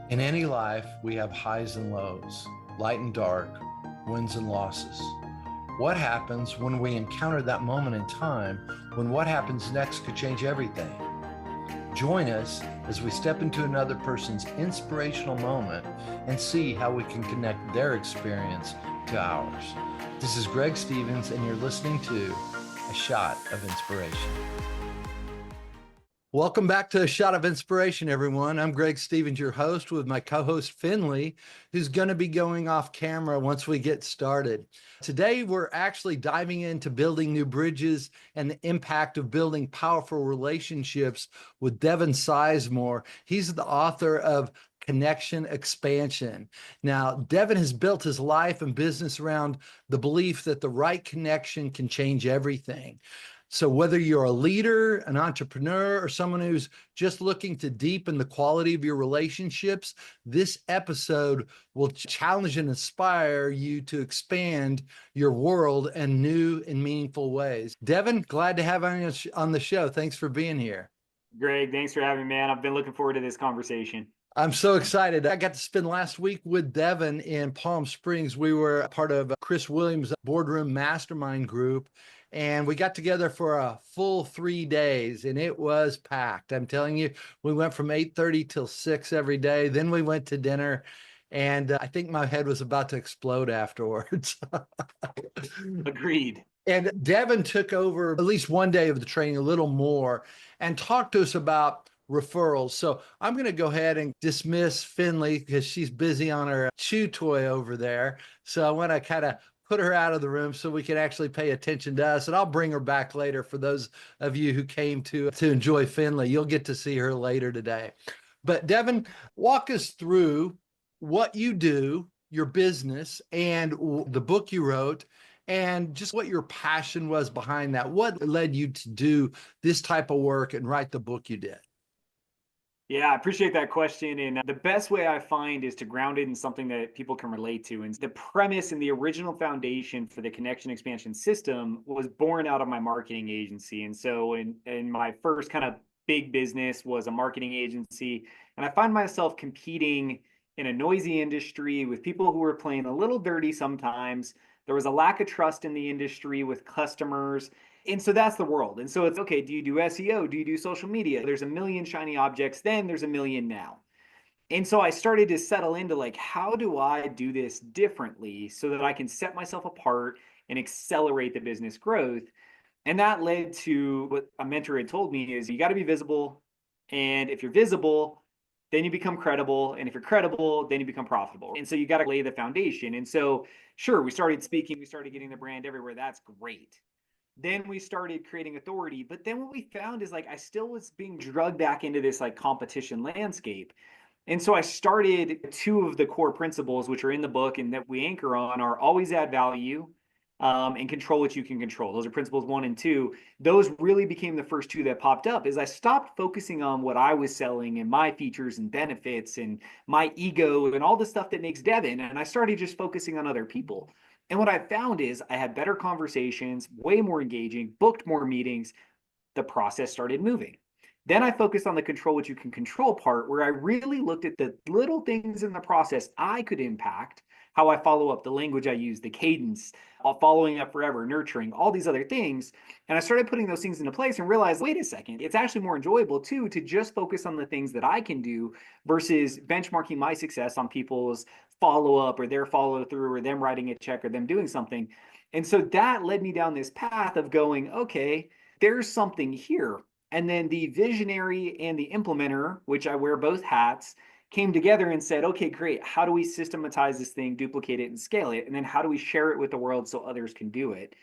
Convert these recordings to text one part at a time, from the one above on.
In any life, we have highs and lows, light and dark, wins and losses. What happens when we encounter that moment in time when what happens next could change everything? Join us as we step into another person's inspirational moment and see how we can connect their experience to ours. This is Greg Stevens, and you're listening to A Shot of Inspiration. Welcome back to A Shot of Inspiration, everyone. I'm Greg Stevens, your host, with my co-host Finley, who's going to be going off camera once we get started. Today, we're actually diving into building new bridges and the impact of building powerful relationships with Devin Sizemore. He's the author of Connection Expansion. Now, Devin has built his life and business around the belief that the right connection can change everything. So whether you're a leader, an entrepreneur, or someone who's just looking to deepen the quality of your relationships, this episode will challenge and inspire you to expand your world in new and meaningful ways. Devin, glad to have you on the show. Thanks for being here. Greg, thanks for having me, man. I've been looking forward to this conversation. I'm so excited. I got to spend last week with Devin in Palm Springs. We were part of Chris Williams' boardroom mastermind group, and we got together for a full 3 days, and it was packed. I'm telling you, we went from 8:30 till 6 every day. Then we went to dinner, and I think my head was about to explode afterwards. Agreed. And Devin took over at least one day of the training, a little more, and talked to us about referrals. So I'm going to go ahead and dismiss Finley because she's busy on her chew toy over there. So I want to kind of put her out of the room so we can actually pay attention to us. And I'll bring her back later for those of you who came to enjoy Finley. You'll get to see her later today. But Devin, walk us through what you do, your business, and the book you wrote, and just what your passion was behind that. What led you to do this type of work and write the book you did? Yeah, I appreciate that question. And the best way I find is to ground it in something that people can relate to. And the premise and the original foundation for the connection expansion system was born out of my marketing agency. And so in my first kind of big business was a marketing agency. And I find myself competing in a noisy industry with people who were playing a little dirty sometimes. There was a lack of trust in the industry with customers. And so that's the world. And so it's okay, do you do SEO? Do you do social media? There's a million shiny objects then, there's a million now. And so I started to settle into like, how do I do this differently so that I can set myself apart and accelerate the business growth? And that led to what a mentor had told me is you got to be visible. And if you're visible, then you become credible. And if you're credible, then you become profitable. And so you got to lay the foundation. And so, sure, we started speaking, we started getting the brand everywhere. That's great. Then we started creating authority. But then what we found is like I still was being drugged back into this like competition landscape. And so I started two of the core principles, which are in the book and that we anchor on, are always add value and control what you can control. Those are principles 1 and 2. Those really became the first two that popped up as I stopped focusing on what I was selling and my features and benefits and my ego and all the stuff that makes Devin. And I started just focusing on other people. And what I found is I had better conversations, way more engaging, booked more meetings. The process started moving. Then I focused on the control what you can control part, where I really looked at the little things in the process I could impact, how I follow up, the language I use, the cadence, following up forever, nurturing, all these other things. And I started putting those things into place and realized, wait a second, it's actually more enjoyable too to just focus on the things that I can do versus benchmarking my success on people's follow up or their follow through or them writing a check or them doing something. And so that led me down this path of going, okay, there's something here. And then the visionary and the implementer, which I wear both hats, came together and said, okay, great. How do we systematize this thing, duplicate it, and scale it? And then how do we share it with the world so others can do it?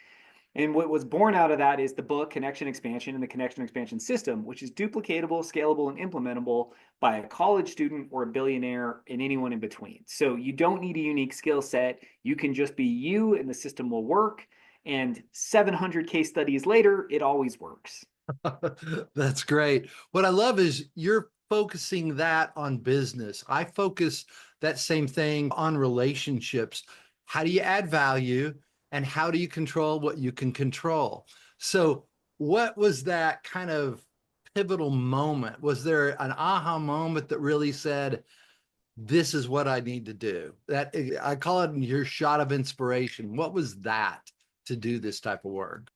And what was born out of that is the book Connection Expansion and the Connection Expansion System, which is duplicatable, scalable, and implementable by a college student or a billionaire and anyone in between. So you don't need a unique skill set. You can just be you and the system will work. And 700 case studies later, it always works. That's great. What I love is you're focusing that on business. I focus that same thing on relationships. How do you add value and how do you control what you can control? So, what was that kind of pivotal moment? Was there an aha moment that really said, this is what I need to do. That I call it your shot of inspiration. What was that to do this type of work?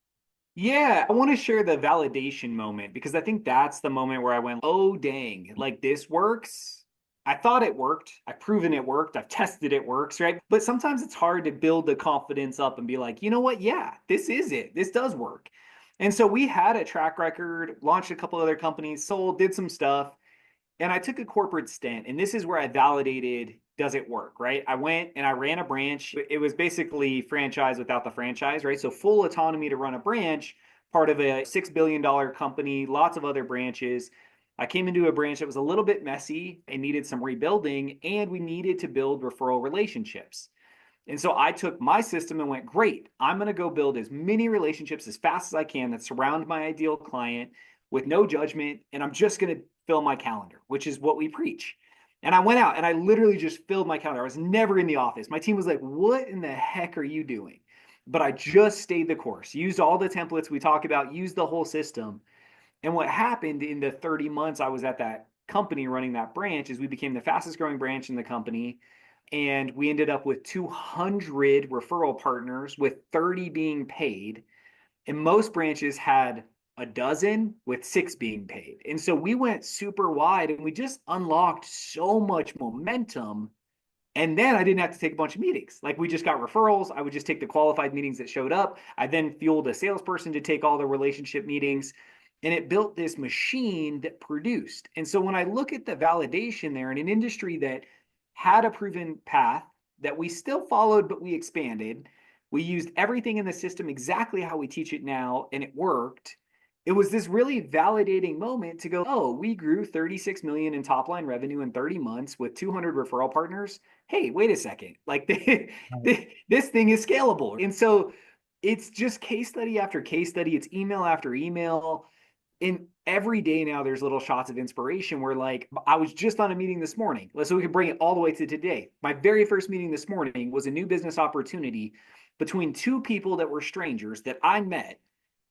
Yeah, I want to share the validation moment because I think that's the moment where I went, oh, dang, like this works. I thought it worked. I've proven it worked. I've tested it works, right? But sometimes it's hard to build the confidence up and be like, you know what? Yeah, this is it. This does work. And so we had a track record, launched a couple other companies, sold, did some stuff. And I took a corporate stint, and this is where I validated, does it work, right? I went and I ran a branch. It was basically franchise without the franchise, right? So full autonomy to run a branch, part of a $6 billion company, lots of other branches. I came into a branch that was a little bit messy and needed some rebuilding, and we needed to build referral relationships. And so I took my system and went, great, I'm going to go build as many relationships as fast as I can that surround my ideal client with no judgment. And I'm just going to fill my calendar, which is what we preach. And I went out and I literally just filled my calendar. I was never in the office. My team was like, what in the heck are you doing? But I just stayed the course, used all the templates we talk about, used the whole system. And what happened in the 30 months I was at that company running that branch is we became the fastest growing branch in the company. And we ended up with 200 referral partners with 30 being paid. And most branches had a dozen with 6 being paid. And so we went super wide and we just unlocked so much momentum. And then I didn't have to take a bunch of meetings. Like we just got referrals. I would just take the qualified meetings that showed up. I then fueled a salesperson to take all the relationship meetings. And it built this machine that produced. And so when I look at the validation there in an industry that had a proven path that we still followed, but we expanded, we used everything in the system exactly how we teach it now, and it worked. It was this really validating moment to go, oh, we grew 36 million in top line revenue in 30 months with 200 referral partners. Hey, wait a second. Like this thing is scalable. And so it's just case study after case study. It's email after email. And every day now there's little shots of inspiration where like I was just on a meeting this morning. So we can bring it all the way to today. My very first meeting this morning was a new business opportunity between two people that were strangers that I met,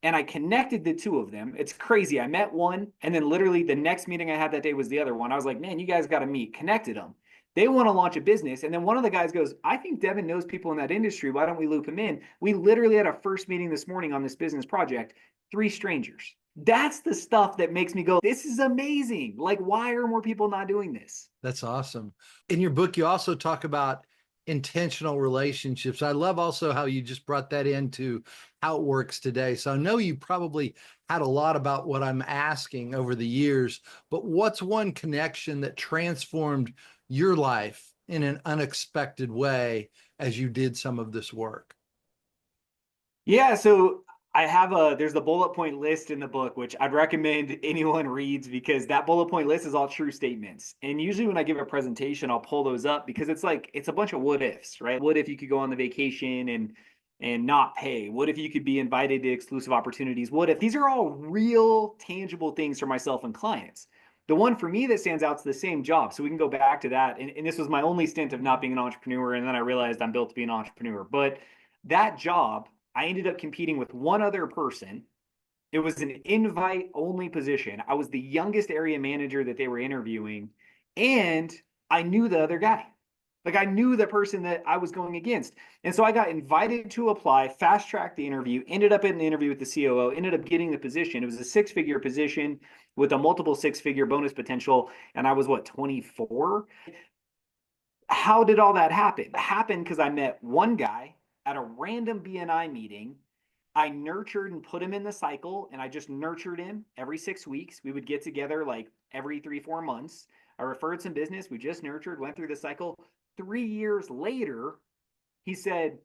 and I connected the two of them. It's crazy. I met one, and then literally the next meeting I had that day was the other one. I was like, man, you guys got to meet. Connected them. They want to launch a business. And then one of the guys goes, I think Devin knows people in that industry. Why don't we loop him in? We literally had a first meeting this morning on this business project, 3 strangers. That's the stuff that makes me go, this is amazing. Like, why are more people not doing this? That's awesome. In your book, you also talk about intentional relationships. I love also how you just brought that into how it works today. So I know you probably had a lot about what I'm asking over the years, but what's one connection that transformed your life in an unexpected way as you did some of this work? Yeah, so there's the bullet point list in the book, which I'd recommend anyone reads because that bullet point list is all true statements. And usually when I give a presentation, I'll pull those up because it's a bunch of what ifs, right? What if you could go on the vacation and not pay? What if you could be invited to exclusive opportunities? What if these are all real, tangible things for myself and clients? The one for me that stands out is the same job. So we can go back to that. And this was my only stint of not being an entrepreneur. And then I realized I'm built to be an entrepreneur. But that job, I ended up competing with one other person. It was an invite only position. I was the youngest area manager that they were interviewing, and I knew the other guy. Like I knew the person that I was going against. And so I got invited to apply, fast tracked the interview, ended up in the interview with the COO, ended up getting the position. It was a 6-figure position with a multiple 6-figure bonus potential. And I was what, 24? How did all that happen? It happened because I met one guy at a random BNI meeting. I nurtured and put him in the cycle, and I just nurtured him every 6 weeks. We would get together like every 3-4 months. I referred some business. We just nurtured, went through the cycle. 3 years later, he said,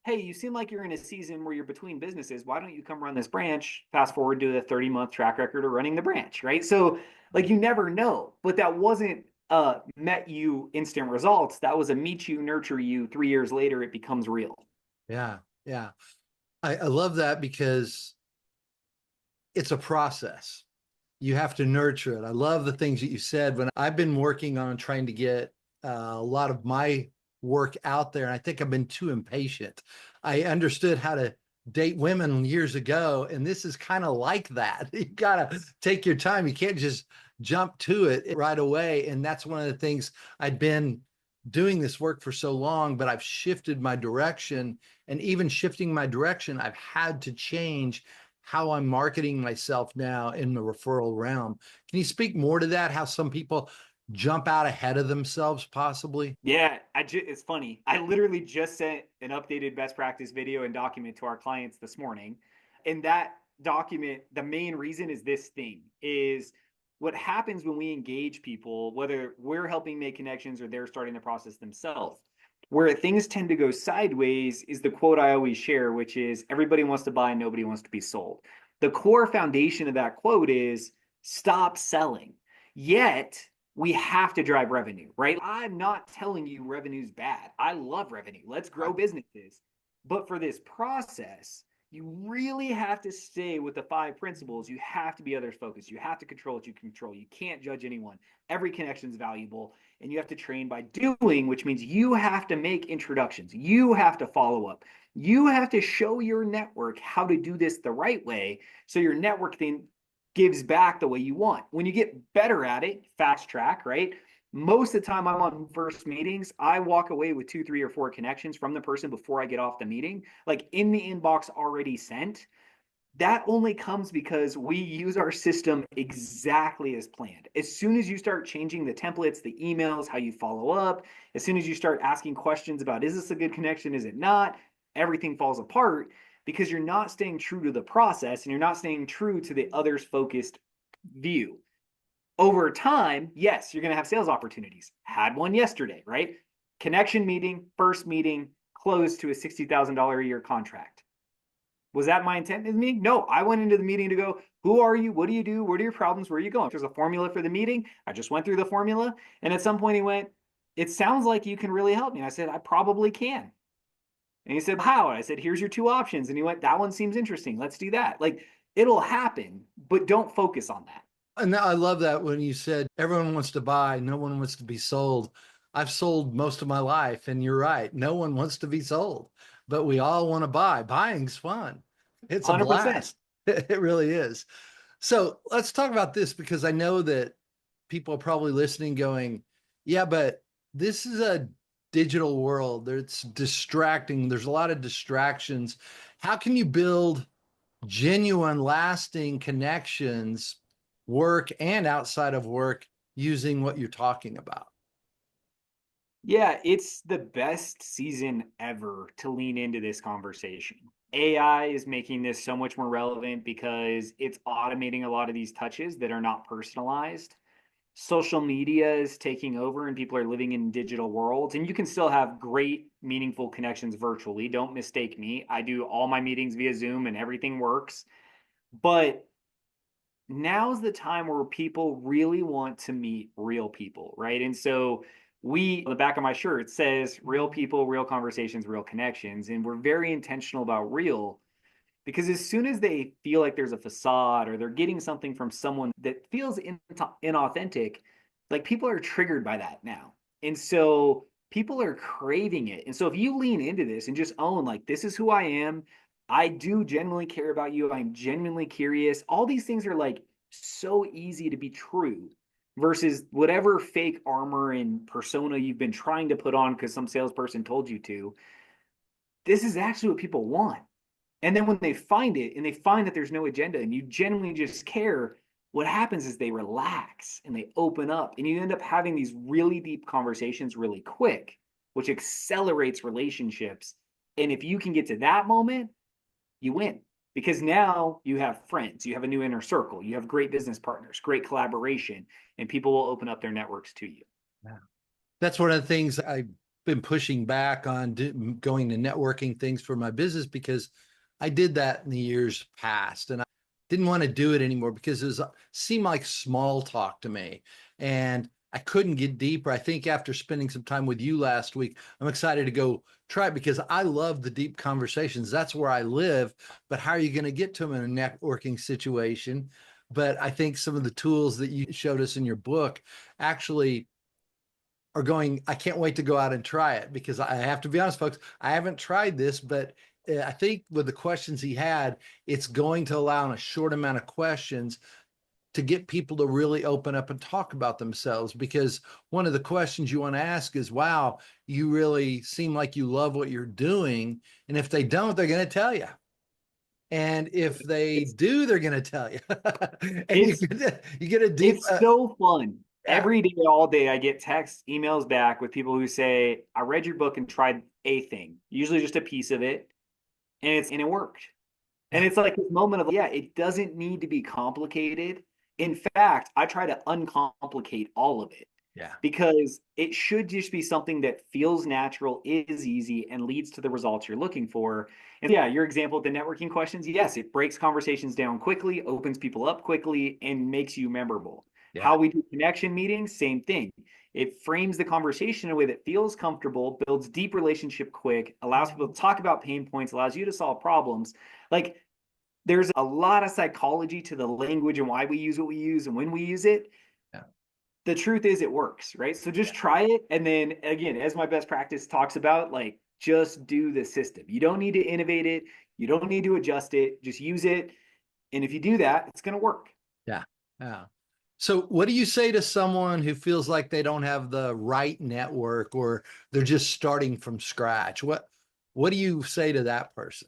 hey, you seem like you're in a season where you're between businesses. Why don't you come run this branch? Fast forward to the 30-month track record of running the branch, right? So like you never know, but that wasn't met you instant results. That was a meet you, nurture you. 3 years later, it becomes real. Yeah, yeah. I love that because it's a process. You have to nurture it. I love the things that you said. When I've been working on trying to get a lot of my work out there, and I think I've been too impatient. I understood how to date women years ago, and this is kind of like that. You got to take your time. You can't just jump to it right away. And that's one of the things. I'd been doing this work for so long, but I've shifted my direction. And even shifting my direction, I've had to change how I'm marketing myself now in the referral realm. Can you speak more to that? How some people jump out ahead of themselves, possibly? Yeah, it's funny. I literally just sent an updated best practice video and document to our clients this morning. In that document, the main reason is this thing is what happens when we engage people, whether we're helping make connections or they're starting the process themselves. Where things tend to go sideways is the quote I always share, which is everybody wants to buy, nobody wants to be sold. The core foundation of that quote is stop selling. Yet we have to drive revenue, right? I'm not telling you revenue's bad. I love revenue. Let's grow businesses. But for this process, you really have to stay with the 5 principles. You have to be others focused. You have to control what you control. You can't judge anyone. Every connection is valuable. And you have to train by doing, which means you have to make introductions. You have to follow up. You have to show your network how to do this the right way. So your network then gives back the way you want. When you get better at it, fast track, right? Most of the time I'm on first meetings, I walk away with 2, 3, or 4 connections from the person before I get off the meeting, like in the inbox already sent. That only comes because we use our system exactly as planned. As soon as you start changing the templates, the emails, how you follow up, as soon as you start asking questions about, is this a good connection? Is it not? Everything falls apart because you're not staying true to the process and you're not staying true to the others focused view. Over time, yes, you're going to have sales opportunities. Had one yesterday, right? Connection meeting, first meeting, closed to a $60,000 a year contract. Was that my intent in the meeting? No, I went into the meeting to go, who are you? What do you do? What are your problems? Where are you going? There's a formula for the meeting. I just went through the formula. And at some point he went, it sounds like you can really help me. And I said, I probably can. And he said, how? And I said, here's your 2 options. And he went, that one seems interesting. Let's do that. Like, it'll happen, but don't focus on that. And I love that when you said everyone wants to buy, no one wants to be sold. I've sold most of my life, and you're right. No one wants to be sold, but we all want to buy. Buying's fun. It's a 100%. blast. It really is. So let's talk about this because I know that people are probably listening going, yeah, but this is a digital world. It's distracting. There's a lot of distractions. How can you build genuine, lasting connections, work and outside of work, using what you're talking about? Yeah, it's the best season ever to lean into this conversation. AI is making this so much more relevant because it's automating a lot of these touches that are not personalized. Social media is taking over and people are living in digital worlds, and you can still have great, meaningful connections virtually. Don't mistake me. I do all my meetings via Zoom and everything works. But now's the time where people really want to meet real people, right? And so on the back of my shirt, it says real people, real conversations, real connections. And we're very intentional about real because as soon as they feel like there's a facade or they're getting something from someone that feels inauthentic, like people are triggered by that now. And so people are craving it. And so if you lean into this and just own, like, this is who I am, I do genuinely care about you, I'm genuinely curious, all these things are like so easy to be true versus whatever fake armor and persona you've been trying to put on because some salesperson told you to. This is actually what people want. And then when they find it and they find that there's no agenda and you genuinely just care, what happens is they relax and they open up and you end up having these really deep conversations really quick, which accelerates relationships. And if you can get to that moment, you win because now you have friends, you have a new inner circle, you have great business partners, great collaboration, and people will open up their networks to you. Yeah. That's one of the things I've been pushing back on, going to networking things for my business, because I did that in the years past and I didn't want to do it anymore because seemed like small talk to me and I couldn't get deeper. I think after spending some time with you last week, I'm excited to go try it because I love the deep conversations. That's where I live. But how are you going to get to them in a networking situation? But I think some of the tools that you showed us in your book actually are going, I can't wait to go out and try it because I have to be honest, folks, I haven't tried this, but I think with the questions he had, it's going to allow in a short amount of questions to get people to really open up and talk about themselves. Because one of the questions you want to ask is, wow, you really seem like you love what you're doing. And if they don't, they're going to tell you. And if they It's do, they're going to tell you. And it's you get a deep, it's so fun. yeah, Every day, all day, I get texts, emails back with people who say, I read your book and tried a thing, usually just a piece of it, and it worked. And yeah, it's like this moment of, yeah, it doesn't need to be complicated. In fact, I try to uncomplicate all of it yeah, because it should just be something that feels natural, is easy, and leads to the results you're looking for. And yeah, your example of the networking questions, yes, it breaks conversations down quickly, opens people up quickly, and makes you memorable. yeah. How we do connection meetings, same thing. It frames the conversation in a way that feels comfortable, builds deep relationship quick, allows people to talk about pain points, allows you to solve problems. Like, there's a lot of psychology to the language and why we use what we use and when we use it. Yeah. The truth is it works, right? So just try it. And then again, as my best practice talks about, like, just do the system. You don't need to innovate it. You don't need to adjust it. Just use it. And if you do that, it's going to work. Yeah. Yeah. So what do you say to someone who feels like they don't have the right network or they're just starting from scratch? What do you say to that person?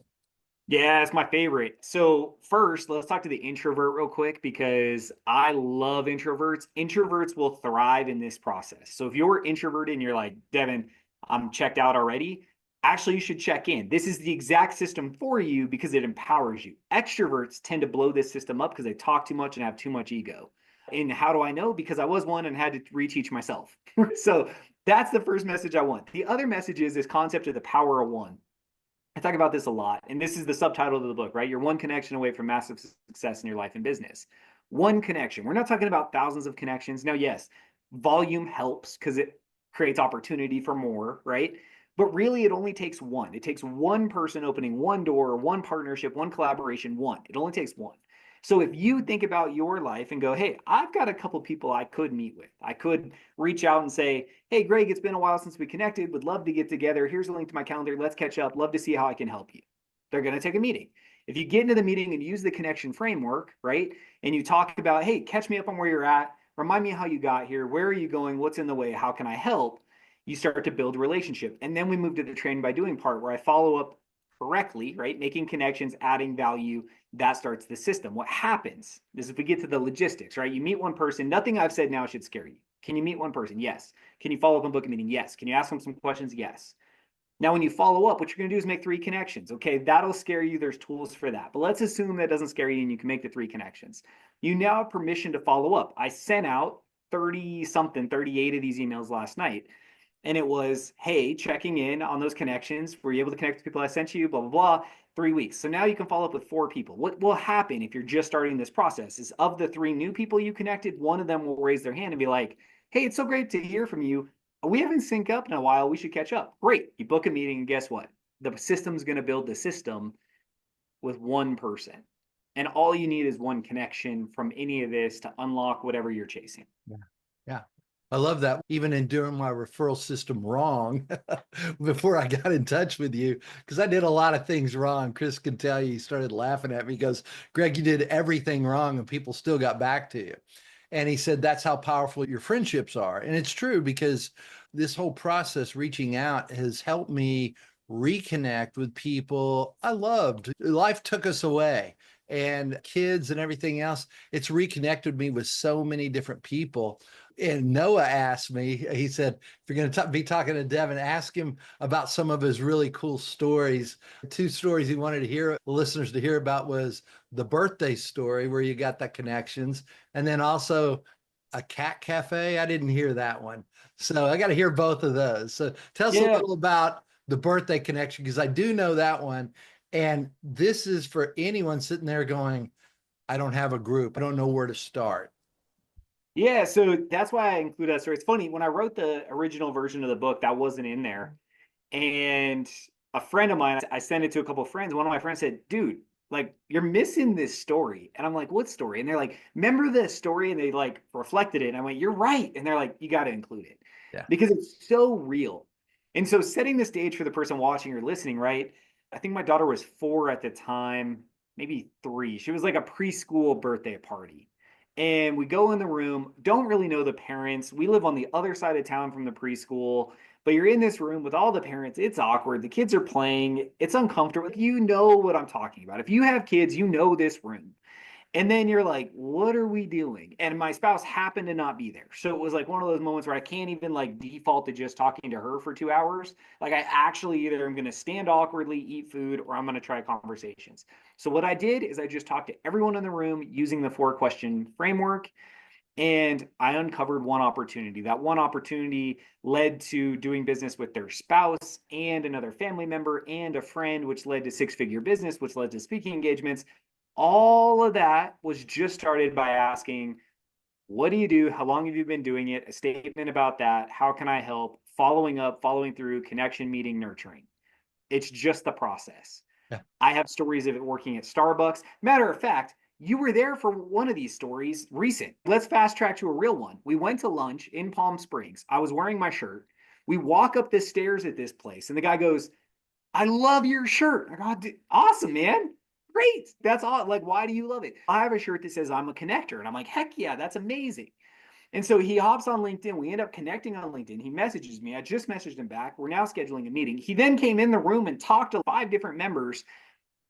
Yeah, it's my favorite. So first, let's talk to the introvert real quick because I love introverts. Introverts will thrive in this process. So if you're introverted and you're like, Devin, I'm checked out already, actually you should check in. This is the exact system for you because it empowers you. Extroverts tend to blow this system up because they talk too much and have too much ego. And how do I know? Because I was one and had to reteach myself. So that's the first message I want. The other message is this concept of the power of one. I talk about this a lot, and this is the subtitle of the book, right? You're one connection away from massive success in your life and business. One connection. We're not talking about thousands of connections. Now, yes, volume helps because it creates opportunity for more, right? But really, it only takes one. It takes one person opening one door, one partnership, one collaboration, one. It only takes one. So if you think about your life and go, hey, I've got a couple people I could meet with, I could reach out and say, hey, Greg, it's been a while since we connected. Would love to get together. Here's a link to my calendar. Let's catch up. Love to see how I can help you. They're going to take a meeting. If you get into the meeting and use the connection framework, right? And you talk about, hey, catch me up on where you're at. Remind me how you got here. Where are you going? What's in the way? How can I help? You start to build a relationship. And then we move to the training by doing part where I follow up correctly, right? Making connections, adding value, that starts the system. What happens is if we get to the logistics, right? You meet one person, nothing I've said now should scare you. Can you meet one person? Yes. Can you follow up and book a meeting? Yes. Can you ask them some questions? Yes. Now, when you follow up, what you're going to do is make 3 connections. Okay, that'll scare you. There's tools for that. But let's assume that doesn't scare you and you can make the 3 connections. You now have permission to follow up. I sent out 30 something, 38 of these emails last night. And it was, hey, checking in on those connections. Were you able to connect with people I sent you? Blah, blah, blah. 3 weeks. So now you can follow up with 4 people. What will happen if you're just starting this process is of the 3 new people you connected, one of them will raise their hand and be like, hey, it's so great to hear from you. We haven't synced up in a while. We should catch up. Great. You book a meeting, and guess what? The system's going to build the system with one person. And all you need is one connection from any of this to unlock whatever you're chasing. Yeah. Yeah. I love that. Even in doing my referral system wrong before I got in touch with you, because I did a lot of things wrong. Chris can tell you, he started laughing at me because, Greg, you did everything wrong and people still got back to you. And he said, that's how powerful your friendships are. And it's true because this whole process, reaching out, has helped me reconnect with people I loved. Life took us away and kids and everything else. It's reconnected me with so many different people. And Noah asked me, he said, if you're going to be talking to Devin, ask him about some of his really cool stories. 2 stories he wanted to hear the listeners to hear about was the birthday story where you got the connections, and then also a cat cafe. I didn't hear that one. So I got to hear both of those. So tell us a Yeah. little about the birthday connection, because I do know that one. And this is for anyone sitting there going, I don't have a group. I don't know where to start. Yeah, so that's why I include that story. It's funny, when I wrote the original version of the book, that wasn't in there. And a friend of mine, I sent it to a couple of friends. One of my friends said, dude, like, you're missing this story. And I'm like, what story? And they're like, remember this story? And they like reflected it. And I went, you're right. And they're like, you got to include it Yeah. because it's so real. And so setting the stage for the person watching or listening, right? I think my daughter was 4 at the time, maybe 3. She was like a preschool birthday party. And we go in the room, don't really know the parents. We live on the other side of town from the preschool, but you're in this room with all the parents. It's awkward. The kids are playing. It's uncomfortable. You know what I'm talking about. If you have kids, you know this room. And then you're like, what are we doing? And my spouse happened to not be there. So it was like one of those moments where I can't even like default to just talking to her for 2 hours. Like I actually either am going to stand awkwardly, eat food, or I'm going to try conversations. So what I did is I just talked to everyone in the room using the 4 question framework. And I uncovered one opportunity. That one opportunity led to doing business with their spouse and another family member and a friend, which led to 6 figure business, which led to speaking engagements. All of that was just started by asking, what do you do? How long have you been doing it? A statement about that. How can I help? Following up, following through, connection, meeting, nurturing. It's just the process. Yeah. I have stories of it working at Starbucks. Matter of fact, you were there for one of these stories recent. Let's fast track to a real one. We went to lunch in Palm Springs. I was wearing my shirt. We walk up the stairs at this place, and the guy goes, I love your shirt. I go, awesome, man. Great. That's all. Like, why do you love it? I have a shirt that says I'm a connector. And I'm like, heck yeah, that's amazing. And so he hops on LinkedIn. We end up connecting on LinkedIn. He messages me. I just messaged him back. We're now scheduling a meeting. He then came in the room and talked to 5 different members.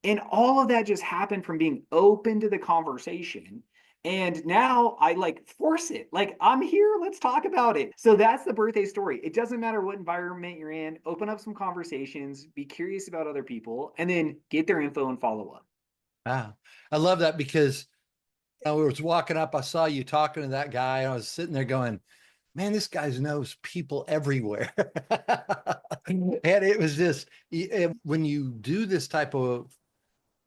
And all of that just happened from being open to the conversation. And now I like force it. Like, I'm here. Let's talk about it. So that's the birthday story. It doesn't matter what environment you're in. Open up some conversations, be curious about other people, and then get their info and follow up. Wow. I love that because I was walking up, I saw you talking to that guy, and I was sitting there going, man, this guy knows people everywhere. And it was just, when you do this type of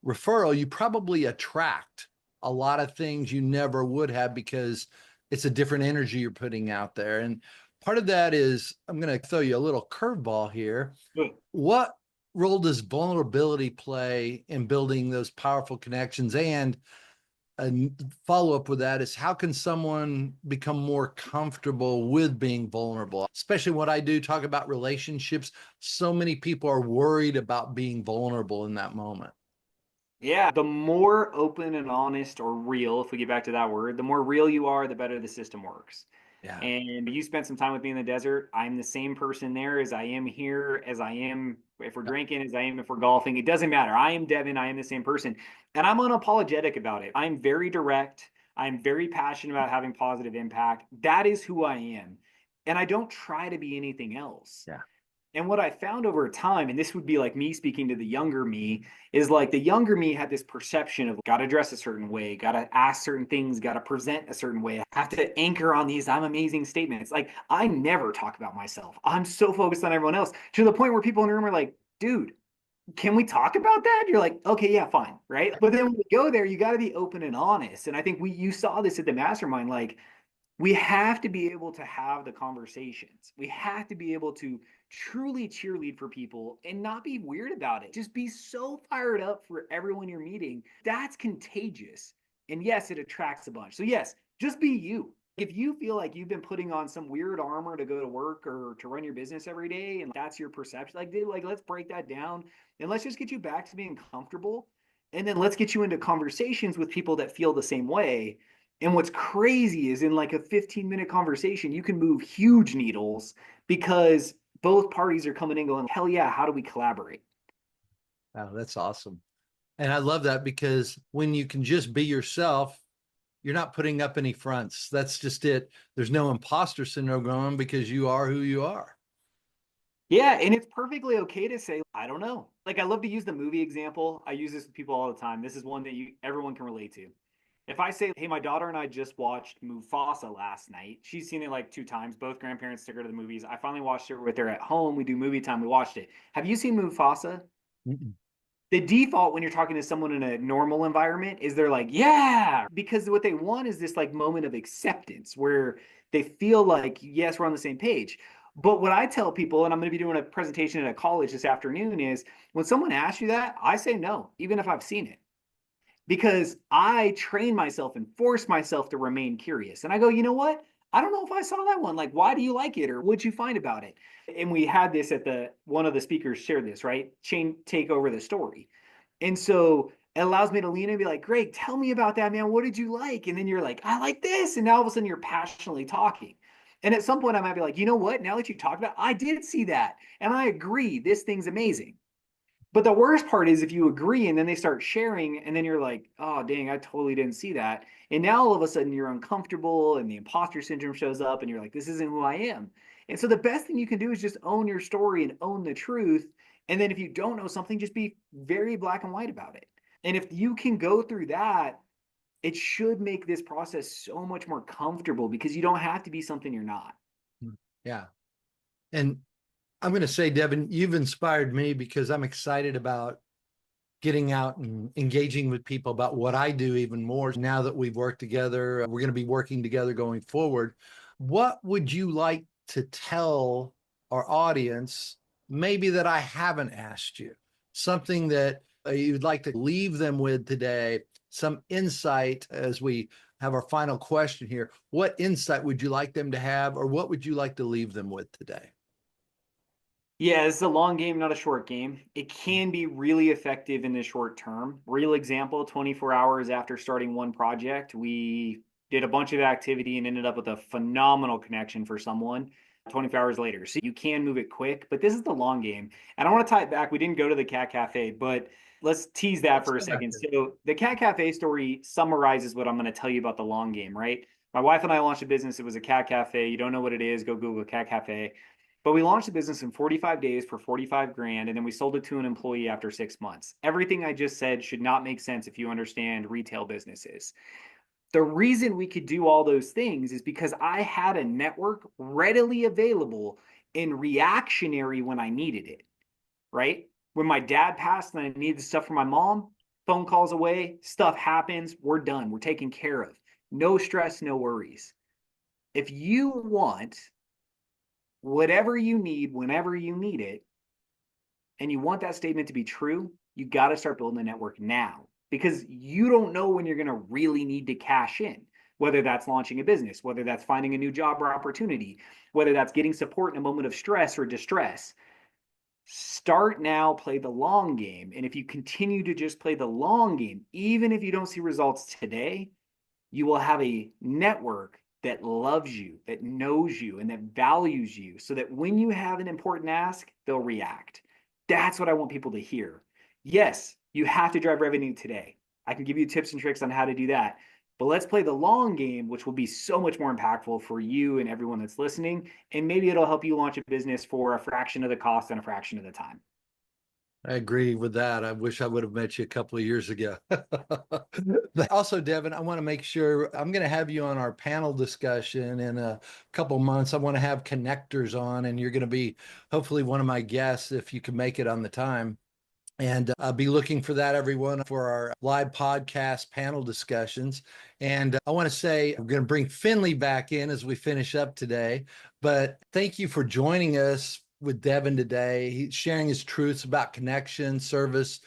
referral, you probably attract a lot of things you never would have because it's a different energy you're putting out there. And part of that is, I'm going to throw you a little curveball here. Good. What role does vulnerability play in building those powerful connections? And a follow up with that is, how can someone become more comfortable with being vulnerable? Especially what I do, talk about relationships. So many people are worried about being vulnerable in that moment. Yeah, the more open and honest or real, if we get back to that word, the more real you are, the better the system works. Yeah. And you spent some time with me in the desert. I'm the same person there as I am here, as I am if we're drinking, as I am if we're golfing. It doesn't matter. I am Devin. I am the same person. And I'm unapologetic about it. I'm very direct. I'm very passionate about having positive impact. That is who I am. And I don't try to be anything else. Yeah. And what I found over time, and this would be like me speaking to the younger me, is like the younger me had this perception of got to dress a certain way, got to ask certain things, got to present a certain way, have to anchor on these I'm amazing statements. Like I never talk about myself. I'm so focused on everyone else to the point where people in the room are like, dude, can we talk about that? You're like, okay, yeah, fine. Right. But then when you go there, you got to be open and honest. And I think you saw this at the mastermind, like, we have to be able to have the conversations. We have to be able to truly cheerlead for people and not be weird about it. Just be so fired up for everyone you're meeting. That's contagious. And yes, it attracts a bunch. So, yes, just be you. If you feel like you've been putting on some weird armor to go to work or to run your business every day, and that's your perception, like, dude, like, let's break that down and let's just get you back to being comfortable. And then let's get you into conversations with people that feel the same way. And what's crazy is in like a 15-minute conversation, you can move huge needles because both parties are coming in going, hell yeah, how do we collaborate? Wow, that's awesome. And I love that because when you can just be yourself, you're not putting up any fronts. That's just it. There's no imposter syndrome going on because you are who you are. Yeah, and it's perfectly okay to say, I don't know. Like I love to use the movie example. I use this with people all the time. This is one that everyone can relate to. If I say, hey, my daughter and I just watched Mufasa last night, she's seen it like 2 times. Both grandparents took her to the movies. I finally watched it with her at home. We do movie time. We watched it. Have you seen Mufasa? Mm-mm. The default when you're talking to someone in a normal environment is they're like, yeah, because what they want is this like moment of acceptance where they feel like, yes, we're on the same page. But what I tell people, and I'm going to be doing a presentation at a college this afternoon, is when someone asks you that, I say no, even if I've seen it, because I train myself and force myself to remain curious. And I go, you know what? I don't know if I saw that one. Like, why do you like it? Or what'd you find about it? And we had this at one of the speakers shared this, right? Take over the story. And so it allows me to lean in and be like, Greg, tell me about that, man. What did you like? And then you're like, I like this. And now all of a sudden you're passionately talking. And at some point I might be like, you know what? Now that you talked about it, I did see that. And I agree, this thing's amazing. But the worst part is if you agree and then they start sharing and then you're like, oh, dang, I totally didn't see that. And now all of a sudden you're uncomfortable and the imposter syndrome shows up and you're like, this isn't who I am. And so the best thing you can do is just own your story and own the truth. And then if you don't know something, just be very black and white about it. And if you can go through that, it should make this process so much more comfortable because you don't have to be something you're not. Yeah. And I'm going to say, Devin, you've inspired me because I'm excited about getting out and engaging with people about what I do even more now that we've worked together. We're going to be working together going forward. What would you like to tell our audience, maybe that I haven't asked you? Something that you'd like to leave them with today, some insight as we have our final question here. What insight would you like them to have, or what would you like to leave them with today? Yeah, it's a long game, not a short game. It can be really effective in the short term. Real example, 24 hours after starting one project, we did a bunch of activity and ended up with a phenomenal connection for someone 24 hours later. So you can move it quick, but this is the long game. And I want to tie it back. We didn't go to the Cat Cafe, but let's tease that for a second. So the Cat Cafe story summarizes what I'm going to tell you about the long game, right? My wife and I launched a business. It was a cat cafe. You don't know what it is, go Google Cat Cafe. But we launched the business in 45 days for 45 grand, and then we sold it to an employee after 6 months. Everything I just said should not make sense if you understand retail businesses. The reason we could do all those things is because I had a network readily available and reactionary when I needed it, right? When my dad passed and I needed stuff for my mom, phone calls away, stuff happens, we're done, we're taken care of. No stress, no worries. If you want whatever you need, whenever you need it, and you want that statement to be true, you got to start building a network now because you don't know when you're going to really need to cash in, whether that's launching a business, whether that's finding a new job or opportunity, whether that's getting support in a moment of stress or distress. Start now, play the long game. And if you continue to just play the long game, even if you don't see results today, you will have a network that loves you, that knows you, and that values you so that when you have an important ask, they'll react. That's what I want people to hear. Yes, you have to drive revenue today. I can give you tips and tricks on how to do that. But let's play the long game, which will be so much more impactful for you and everyone that's listening. And maybe it'll help you launch a business for a fraction of the cost and a fraction of the time. I agree with that. I wish I would have met you a couple of years ago. Also, Devin, I want to make sure I'm going to have you on our panel discussion in a couple of months. I want to have connectors on, and you're going to be hopefully one of my guests if you can make it on the time. And I'll be looking for that, everyone, for our live podcast panel discussions. And I want to say we're going to bring Finley back in as we finish up today. But thank you for joining us with Devin today. He's sharing his truths about connection, service,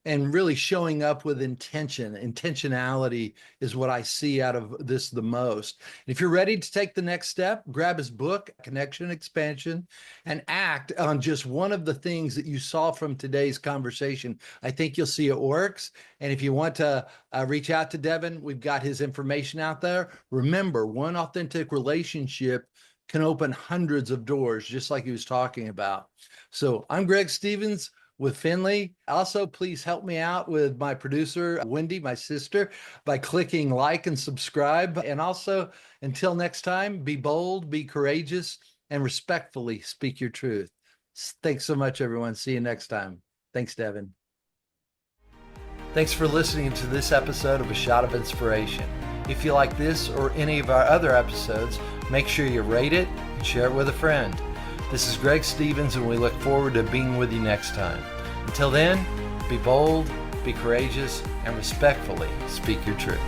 and really showing up with intention. Intentionality is what I see out of this the most. If you're ready to take the next step, grab his book, Connection Expansion, and act on just one of the things that you saw from today's conversation. I think you'll see it works. And if you want to reach out to Devin, we've got his information out there. Remember, one authentic relationship can open hundreds of doors, just like he was talking about. So I'm Greg Stevens with Finley. Also, please help me out with my producer, Wendy, my sister, by clicking like and subscribe. And also, until next time, be bold, be courageous, and respectfully speak your truth. Thanks so much, everyone. See you next time. Thanks, Devin. Thanks for listening to this episode of A Shot of Inspiration. If you like this or any of our other episodes, make sure you rate it and share it with a friend. This is Greg Stevens, and we look forward to being with you next time. Until then, be bold, be courageous, and respectfully speak your truth.